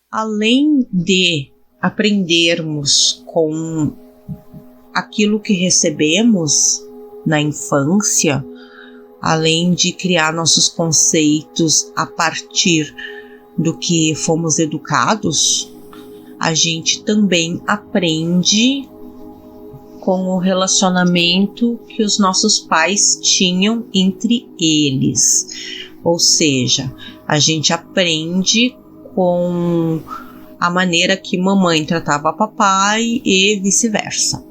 Além de aprendermos com aquilo que recebemos na infância, além de criar nossos conceitos a partir do que fomos educados, a gente também aprende com o relacionamento que os nossos pais tinham entre eles. Ou seja, a gente aprende com a maneira que mamãe tratava papai e vice-versa.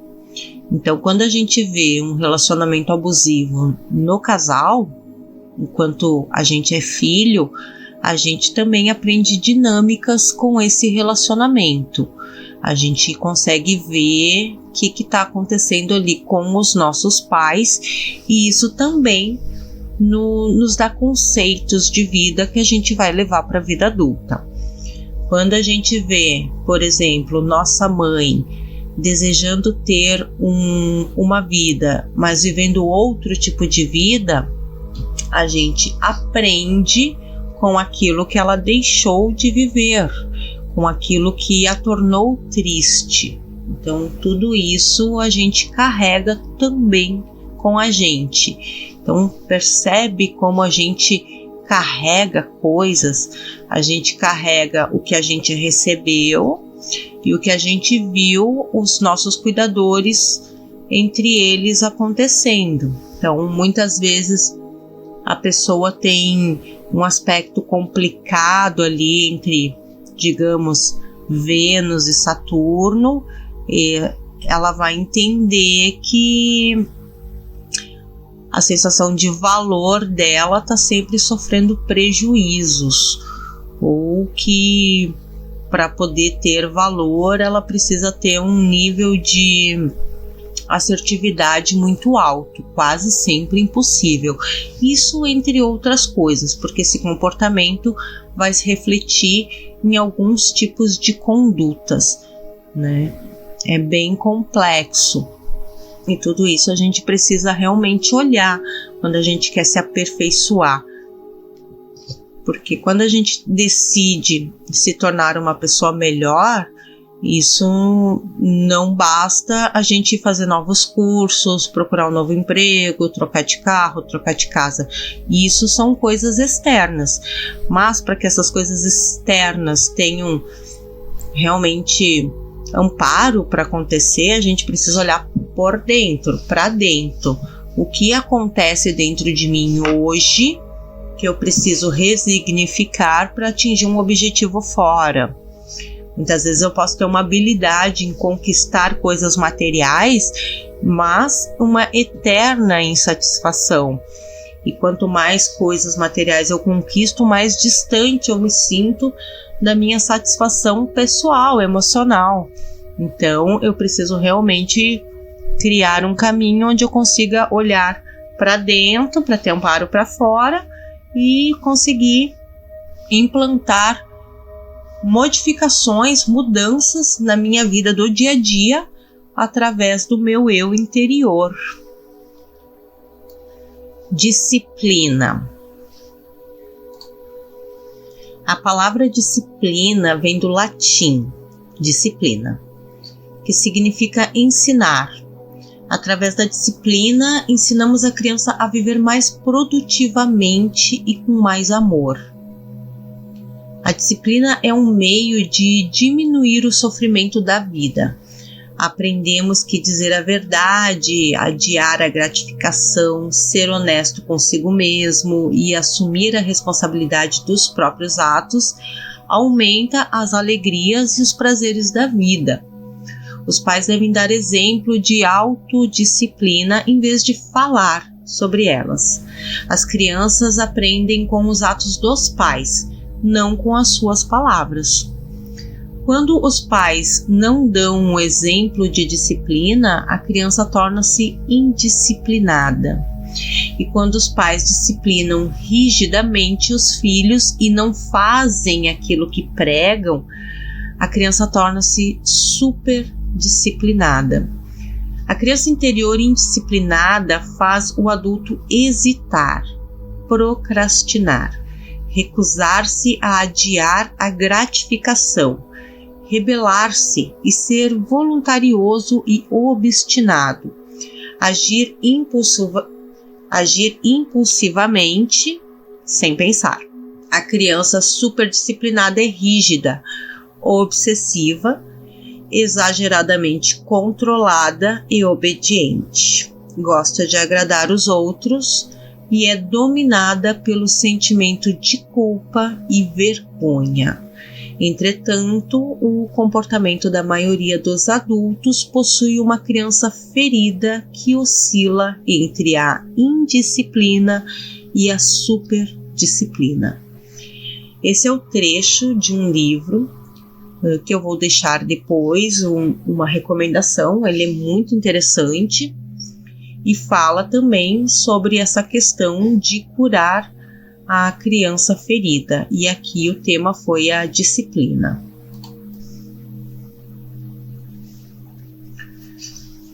Então, quando a gente vê um relacionamento abusivo no casal, enquanto a gente é filho, a gente também aprende dinâmicas com esse relacionamento. A gente consegue ver o que está acontecendo ali com os nossos pais, e isso também nos dá conceitos de vida que a gente vai levar para a vida adulta. Quando a gente vê, por exemplo, nossa mãe desejando ter uma vida, mas vivendo outro tipo de vida, a gente aprende com aquilo que ela deixou de viver, com aquilo que a tornou triste. Então, tudo isso a gente carrega também com a gente. Então, percebe como a gente carrega coisas, a gente carrega o que a gente recebeu e o que a gente viu os nossos cuidadores, entre eles, acontecendo. Então, muitas vezes a pessoa tem um aspecto complicado ali entre, digamos, Vênus e Saturno, e ela vai entender que a sensação de valor dela está sempre sofrendo prejuízos, ou que para poder ter valor ela precisa ter um nível de assertividade muito alto, quase sempre impossível. Isso entre outras coisas, porque esse comportamento vai se refletir em alguns tipos de condutas, né? É bem complexo. E tudo isso a gente precisa realmente olhar quando a gente quer se aperfeiçoar. Porque quando a gente decide se tornar uma pessoa melhor, isso não basta a gente fazer novos cursos, procurar um novo emprego, trocar de carro, trocar de casa. Isso são coisas externas. Mas para que essas coisas externas tenham realmente amparo para acontecer, a gente precisa olhar por dentro, para dentro. O que acontece dentro de mim hoje que eu preciso resignificar para atingir um objetivo fora. Muitas vezes eu posso ter uma habilidade em conquistar coisas materiais, mas uma eterna insatisfação. E quanto mais coisas materiais eu conquisto, mais distante eu me sinto da minha satisfação pessoal, emocional. Então eu preciso realmente criar um caminho onde eu consiga olhar para dentro, para ter amparo para fora e conseguir implantar modificações, mudanças na minha vida do dia a dia através do meu eu interior. Disciplina. A palavra disciplina vem do latim, disciplina, que significa ensinar. Através da disciplina, ensinamos a criança a viver mais produtivamente e com mais amor. A disciplina é um meio de diminuir o sofrimento da vida. Aprendemos que dizer a verdade, adiar a gratificação, ser honesto consigo mesmo e assumir a responsabilidade dos próprios atos aumenta as alegrias e os prazeres da vida. Os pais devem dar exemplo de autodisciplina em vez de falar sobre elas. As crianças aprendem com os atos dos pais, não com as suas palavras. Quando os pais não dão um exemplo de disciplina, a criança torna-se indisciplinada. E quando os pais disciplinam rigidamente os filhos e não fazem aquilo que pregam, a criança torna-se super disciplinada. A criança interior indisciplinada faz o adulto hesitar, procrastinar, recusar-se a adiar a gratificação, rebelar-se e ser voluntarioso e obstinado, agir impulsivamente sem pensar. A criança superdisciplinada é rígida, obsessiva, exageradamente controlada e obediente. Gosta de agradar os outros e é dominada pelo sentimento de culpa e vergonha. Entretanto, o comportamento da maioria dos adultos possui uma criança ferida que oscila entre a indisciplina e a superdisciplina. Esse é o trecho de um livro que eu vou deixar depois uma recomendação. Ele é muito interessante e fala também sobre essa questão de curar a criança ferida. E aqui o tema foi a disciplina.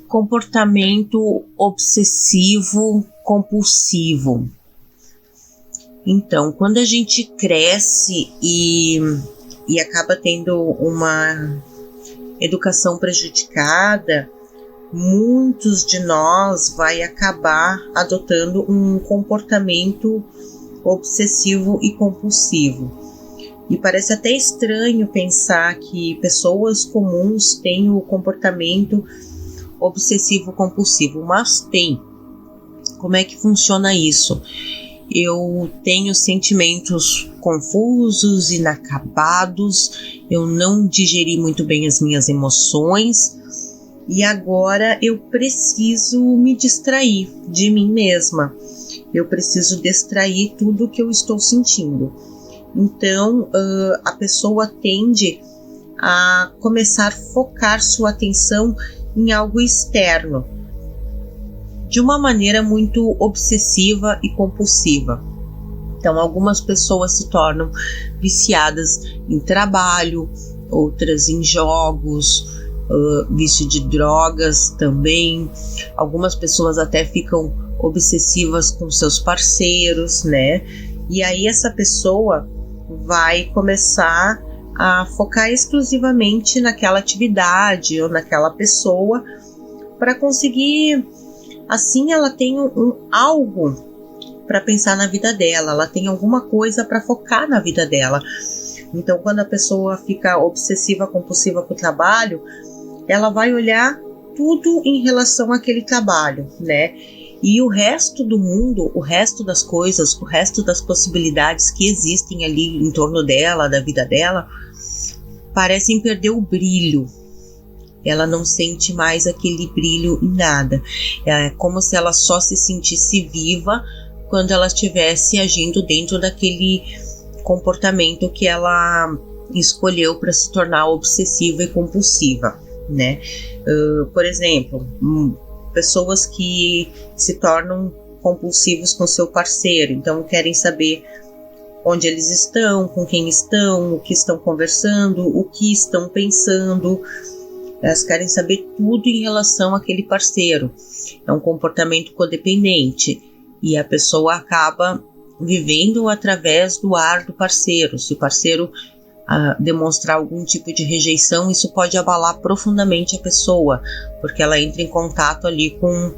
Comportamento obsessivo compulsivo. Então, quando a gente cresce e acaba tendo uma educação prejudicada, muitos de nós vai acabar adotando um comportamento obsessivo e compulsivo. E parece até estranho pensar que pessoas comuns têm o comportamento obsessivo compulsivo, mas tem. Como é que funciona isso? Eu tenho sentimentos confusos, inacabados, eu não digeri muito bem as minhas emoções e agora eu preciso me distrair de mim mesma. Eu preciso distrair tudo que eu estou sentindo. Então, a pessoa tende a começar a focar sua atenção em algo externo, de uma maneira muito obsessiva e compulsiva. Então, algumas pessoas se tornam viciadas em trabalho, outras em jogos, vício de drogas também. Algumas pessoas até ficam obsessivas com seus parceiros, né? E aí essa pessoa vai começar a focar exclusivamente naquela atividade ou naquela pessoa para conseguir. Assim ela tem algo para pensar na vida dela, ela tem alguma coisa para focar na vida dela. Então, quando a pessoa fica obsessiva, compulsiva com o trabalho, ela vai olhar tudo em relação àquele trabalho, né? E o resto do mundo, o resto das coisas, o resto das possibilidades que existem ali em torno dela, da vida dela, parecem perder o brilho. Ela não sente mais aquele brilho em nada. É como se ela só se sentisse viva quando ela estivesse agindo dentro daquele comportamento que ela escolheu para se tornar obsessiva e compulsiva, né? Por exemplo, pessoas que se tornam compulsivos com seu parceiro, então querem saber onde eles estão, com quem estão, o que estão conversando, o que estão pensando. Elas querem saber tudo em relação àquele parceiro. É um comportamento codependente e a pessoa acaba vivendo através do ar do parceiro. Se o parceiro demonstrar algum tipo de rejeição, isso pode abalar profundamente a pessoa, porque ela entra em contato ali com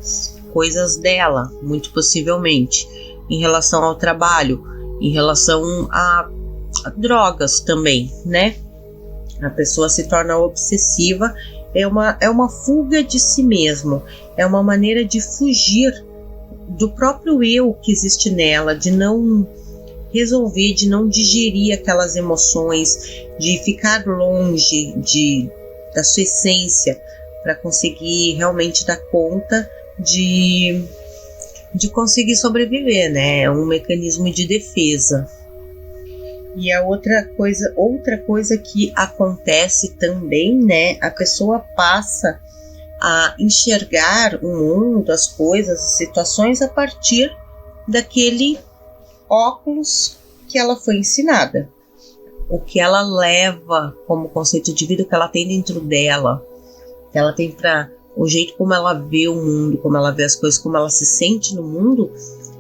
coisas dela, muito possivelmente, em relação ao trabalho, em relação a drogas também, né? A pessoa se torna obsessiva, é uma fuga de si mesmo, é uma maneira de fugir do próprio eu que existe nela, de não resolver, de não digerir aquelas emoções, de ficar longe da sua essência, para conseguir realmente dar conta de conseguir sobreviver, né? É um mecanismo de defesa. E a outra coisa que acontece também, né? A pessoa passa a enxergar o mundo, as coisas, as situações a partir daquele óculos que ela foi ensinada. O que ela leva como conceito de vida, o que ela tem dentro dela, que ela tem o jeito como ela vê o mundo, como ela vê as coisas, como ela se sente no mundo,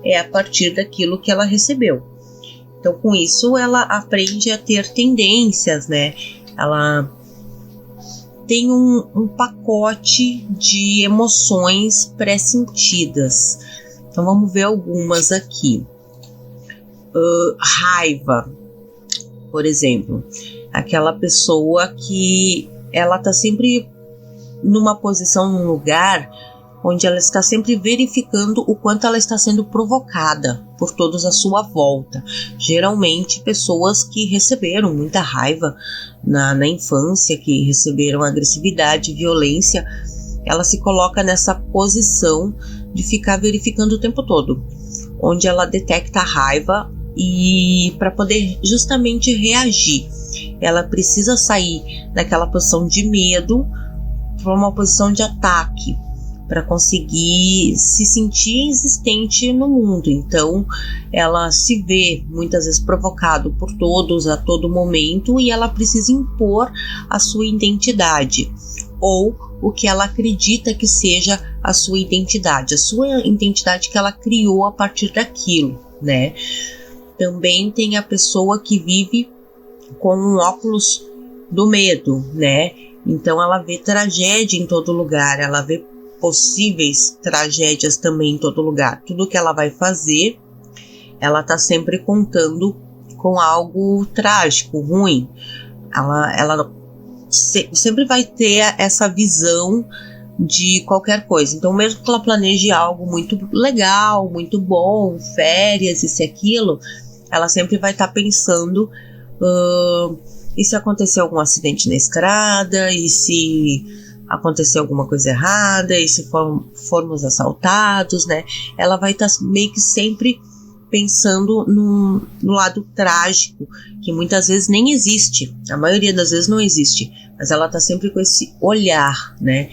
é a partir daquilo que ela recebeu. Então, com isso, ela aprende a ter tendências, né? Ela tem um pacote de emoções pré-sentidas. Então, vamos ver algumas aqui. Raiva, por exemplo. Aquela pessoa que ela está sempre numa posição, num lugar onde ela está sempre verificando o quanto ela está sendo provocada por todos à sua volta. Geralmente pessoas que receberam muita raiva na infância, que receberam agressividade, violência, ela se coloca nessa posição de ficar verificando o tempo todo, onde ela detecta a raiva e para poder justamente reagir, ela precisa sair daquela posição de medo para uma posição de ataque, para conseguir se sentir existente no mundo. Então, ela se vê muitas vezes provocado por todos a todo momento e ela precisa impor a sua identidade, ou o que ela acredita que seja a sua identidade que ela criou a partir daquilo, né? Também tem a pessoa que vive com um óculos do medo, né? Então ela vê tragédia em todo lugar, ela vê possíveis tragédias também em todo lugar. Tudo que ela vai fazer, ela tá sempre contando com algo trágico, ruim. Ela sempre vai ter essa visão de qualquer coisa. Então, mesmo que ela planeje algo muito legal, muito bom, férias, isso e aquilo, ela sempre vai estar pensando: e se acontecer algum acidente na estrada? E se acontecer alguma coisa errada? E se formos assaltados, né? Ela vai estar meio que sempre pensando no lado trágico, que muitas vezes nem existe. A maioria das vezes não existe. Mas ela está sempre com esse olhar, né?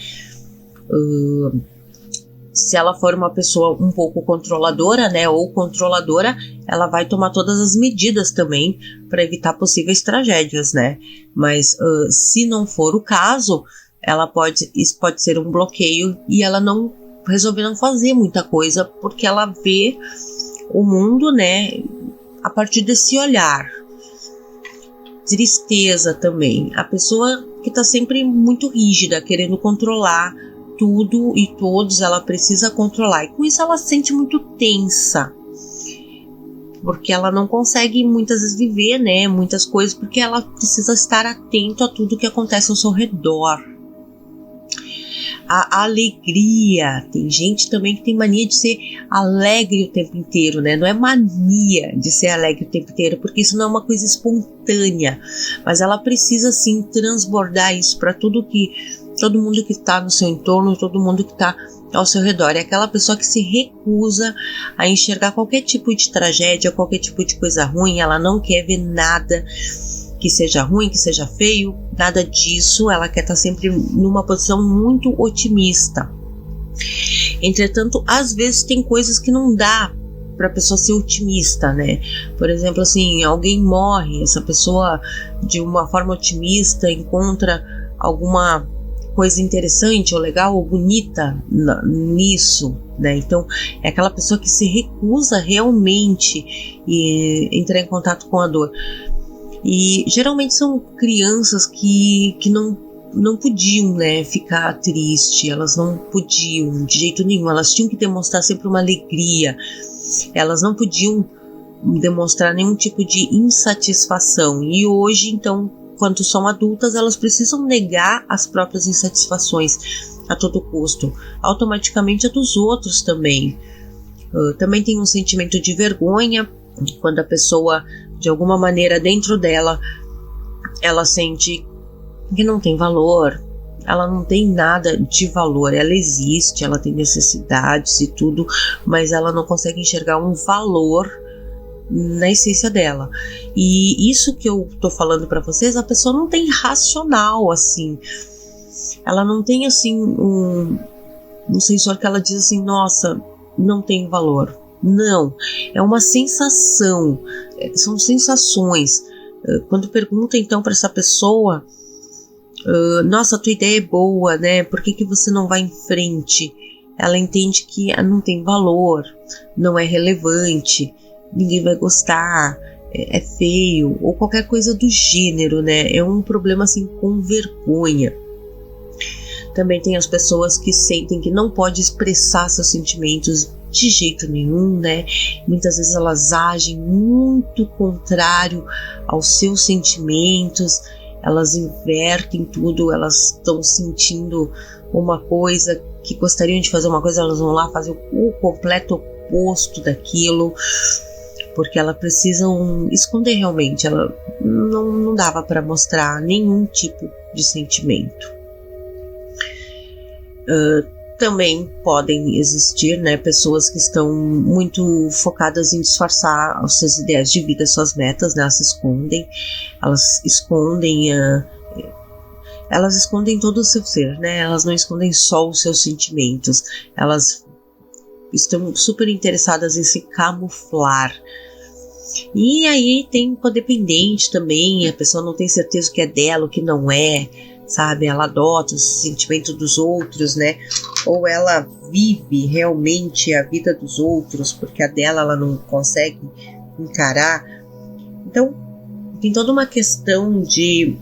Se ela for uma pessoa um pouco controladora, né, ou controladora, ela vai tomar todas as medidas também para evitar possíveis tragédias, né? Mas se não for o caso, isso pode ser um bloqueio e ela não resolver não fazer muita coisa, porque ela vê o mundo, né, a partir desse olhar. Tristeza também, a pessoa que está sempre muito rígida, querendo controlar tudo e todos, ela precisa controlar, e com isso ela se sente muito tensa, porque ela não consegue muitas vezes viver, né, muitas coisas, porque ela precisa estar atento a tudo que acontece ao seu redor. A alegria, tem gente também que tem mania de ser alegre o tempo inteiro, né? Não é mania de ser alegre o tempo inteiro, porque isso não é uma coisa espontânea, mas ela precisa sim transbordar isso para todo mundo que está no seu entorno, todo mundo que está ao seu redor. É aquela pessoa que se recusa a enxergar qualquer tipo de tragédia, qualquer tipo de coisa ruim. Ela não quer ver nada que seja ruim, que seja feio, nada disso. Ela quer estar sempre numa posição muito otimista. Entretanto, às vezes tem coisas que não dá para a pessoa ser otimista, né? Por exemplo, assim, alguém morre, essa pessoa de uma forma otimista encontra alguma coisa interessante ou legal ou bonita nisso, né? Então é aquela pessoa que se recusa realmente a entrar em contato com a dor. E geralmente são crianças que não podiam, né, ficar triste, elas não podiam de jeito nenhum, elas tinham que demonstrar sempre uma alegria, elas não podiam demonstrar nenhum tipo de insatisfação. E hoje, então, quando são adultas, elas precisam negar as próprias insatisfações a todo custo, automaticamente a dos outros também. Também tem um sentimento de vergonha, quando a pessoa, de alguma maneira, dentro dela, ela sente que não tem valor, ela não tem nada de valor, ela existe, ela tem necessidades e tudo, mas ela não consegue enxergar um valor na essência dela. E isso que eu tô falando para vocês, a pessoa não tem racional, assim, ela não tem assim um sensor que ela diz assim: nossa, não tem valor. Não, é uma sensação, são sensações. Quando pergunta então para essa pessoa: nossa, a tua ideia é boa, né? Por que você não vai em frente? Ela entende que não tem valor, não é relevante, ninguém vai gostar, é feio, ou qualquer coisa do gênero, né? É um problema assim com vergonha. Também tem as pessoas que sentem que não pode expressar seus sentimentos de jeito nenhum, né? Muitas vezes elas agem muito contrário aos seus sentimentos, elas invertem tudo, elas estão sentindo uma coisa que gostariam de fazer uma coisa, elas vão lá fazer o completo oposto daquilo, porque elas precisam esconder realmente, ela não dava para mostrar nenhum tipo de sentimento. Também podem existir, né, pessoas que estão muito focadas em disfarçar as suas ideias de vida, suas metas, né, elas escondem todo o seu ser, né, elas não escondem só os seus sentimentos, elas estão super interessadas em se camuflar. E aí tem codependente também, a pessoa não tem certeza o que é dela, o que não é, sabe, ela adota os sentimentos dos outros, né, ou ela vive realmente a vida dos outros, porque a dela ela não consegue encarar. Então, tem toda uma questão de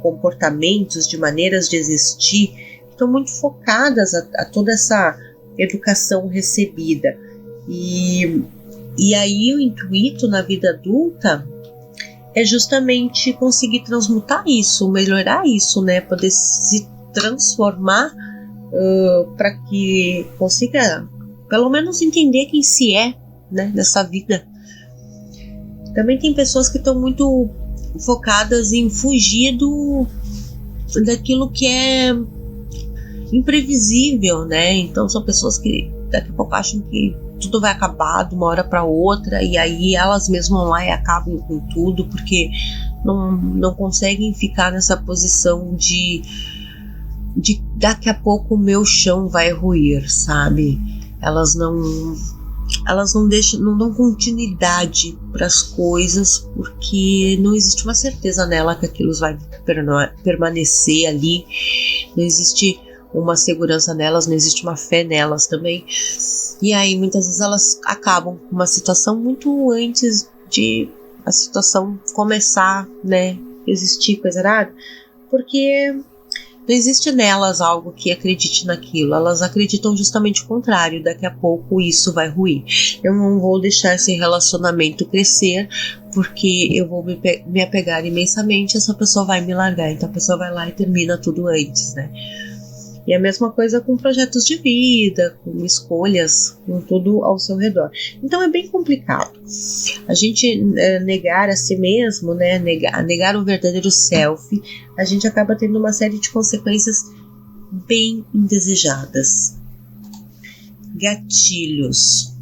comportamentos, de maneiras de existir, que estão muito focadas a toda essa educação recebida. E aí o intuito na vida adulta é justamente conseguir transmutar isso, melhorar isso, né? Poder se transformar para que consiga, pelo menos, entender quem se é, né? Nessa vida. Também tem pessoas que estão muito focadas em fugir daquilo que é imprevisível, né? Então são pessoas que daqui a pouco acham que tudo vai acabar de uma hora para outra, e aí elas mesmas vão lá e acabam com tudo, porque não conseguem ficar nessa posição de daqui a pouco o meu chão vai ruir, sabe? Elas não dão continuidade para as coisas, porque não existe uma certeza nela que aquilo vai permanecer ali, não existe uma segurança nelas, não existe uma fé nelas também. E aí muitas vezes elas acabam com uma situação muito antes de a situação começar, né, existir, coisa errada, porque não existe nelas algo que acredite naquilo, elas acreditam justamente o contrário, daqui a pouco isso vai ruir. Eu não vou deixar esse relacionamento crescer, porque eu vou me apegar imensamente, essa pessoa vai me largar, então a pessoa vai lá e termina tudo antes, né? E a mesma coisa com projetos de vida, com escolhas, com tudo ao seu redor. Então é bem complicado. A gente negar a si mesmo, né, negar o verdadeiro self, a gente acaba tendo uma série de consequências bem indesejadas. Gatilhos.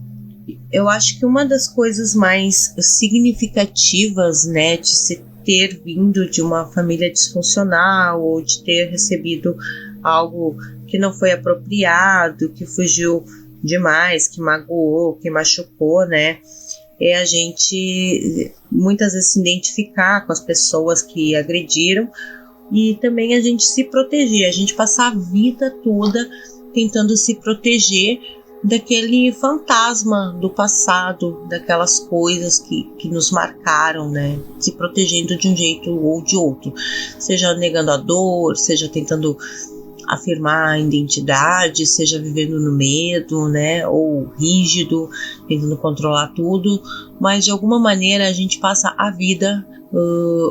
Eu acho que uma das coisas mais significativas, né, de se ter vindo de uma família disfuncional ou de ter recebido algo que não foi apropriado, que fugiu demais, que magoou, que machucou, né? É a gente muitas vezes se identificar com as pessoas que agrediram e também a gente se proteger, a gente passar a vida toda tentando se proteger daquele fantasma do passado, daquelas coisas que nos marcaram, né? Se protegendo de um jeito ou de outro, seja negando a dor, seja tentando afirmar a identidade, seja vivendo no medo, né, ou rígido, tentando controlar tudo, mas de alguma maneira a gente passa a vida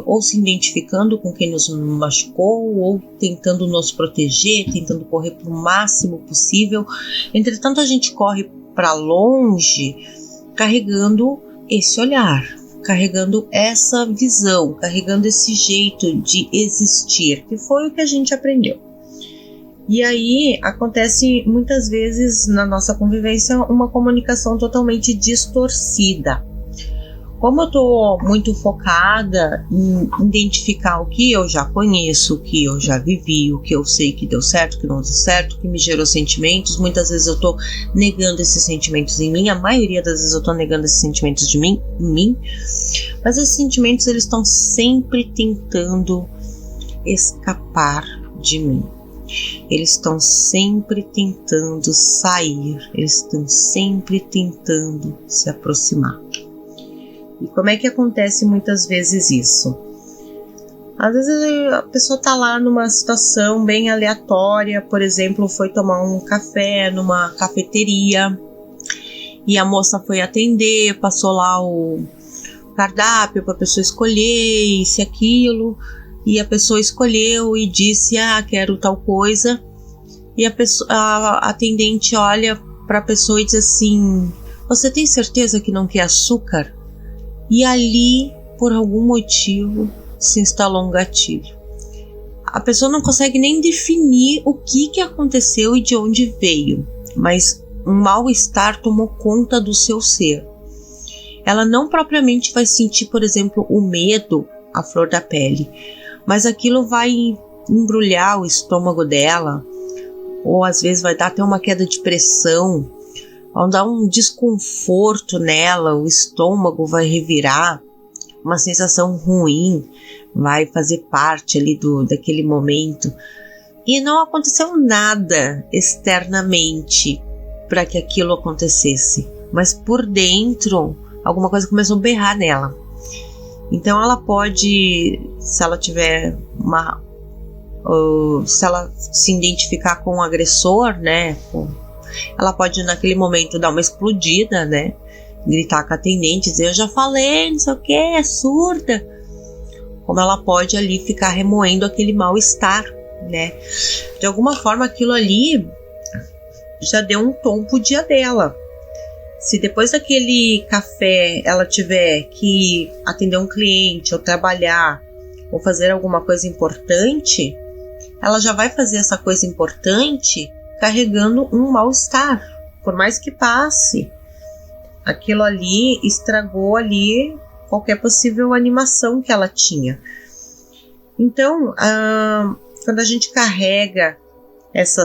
ou se identificando com quem nos machucou, ou tentando nos proteger, tentando correr para o máximo possível. Entretanto, a gente corre para longe carregando esse olhar, carregando essa visão, carregando esse jeito de existir, que foi o que a gente aprendeu. E aí acontece muitas vezes na nossa convivência uma comunicação totalmente distorcida. Como eu estou muito focada em identificar o que eu já conheço, o que eu já vivi, o que eu sei que deu certo, o que não deu certo, o que me gerou sentimentos, muitas vezes eu estou negando esses sentimentos em mim, a maioria das vezes eu estou negando esses sentimentos em mim, mas esses sentimentos eles estão sempre tentando escapar de mim. Eles estão sempre tentando sair, eles estão sempre tentando se aproximar. E como é que acontece muitas vezes isso? Às vezes a pessoa está lá numa situação bem aleatória, por exemplo, foi tomar um café numa cafeteria e a moça foi atender, passou lá o cardápio para a pessoa escolher isso e aquilo, e a pessoa escolheu e disse, quero tal coisa, e a atendente olha para a pessoa e diz assim, você tem certeza que não quer açúcar? E ali, por algum motivo, se instalou um gatilho. A pessoa não consegue nem definir o que aconteceu e de onde veio, mas um mal-estar tomou conta do seu ser. Ela não propriamente vai sentir, por exemplo, o medo à flor da pele, mas aquilo vai embrulhar o estômago dela, ou às vezes vai dar até uma queda de pressão, vai dar um desconforto nela, o estômago vai revirar, uma sensação ruim vai fazer parte ali daquele momento. E não aconteceu nada externamente para que aquilo acontecesse, mas por dentro alguma coisa começou a berrar nela. Então ela pode, se ela tiver se ela se identificar com o agressor, né, ela pode naquele momento dar uma explodida, né, gritar com a atendente, dizer, eu já falei, não sei o que, é surda. Como ela pode ali ficar remoendo aquele mal-estar, né. De alguma forma aquilo ali já deu um tom pro dia dela. Se depois daquele café ela tiver que atender um cliente, ou trabalhar, ou fazer alguma coisa importante, ela já vai fazer essa coisa importante carregando um mal-estar. Por mais que passe, aquilo ali estragou ali qualquer possível animação que ela tinha. Então, quando a gente carrega essa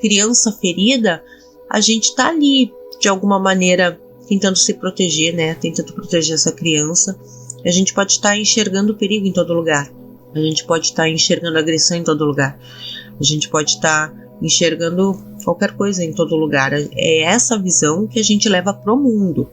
criança ferida, a gente tá ali, de alguma maneira, tentando se proteger, né? Tentando proteger essa criança. A gente pode estar enxergando o perigo em todo lugar. A gente pode estar enxergando a agressão em todo lugar. A gente pode estar enxergando qualquer coisa em todo lugar. É essa visão que a gente leva pro mundo.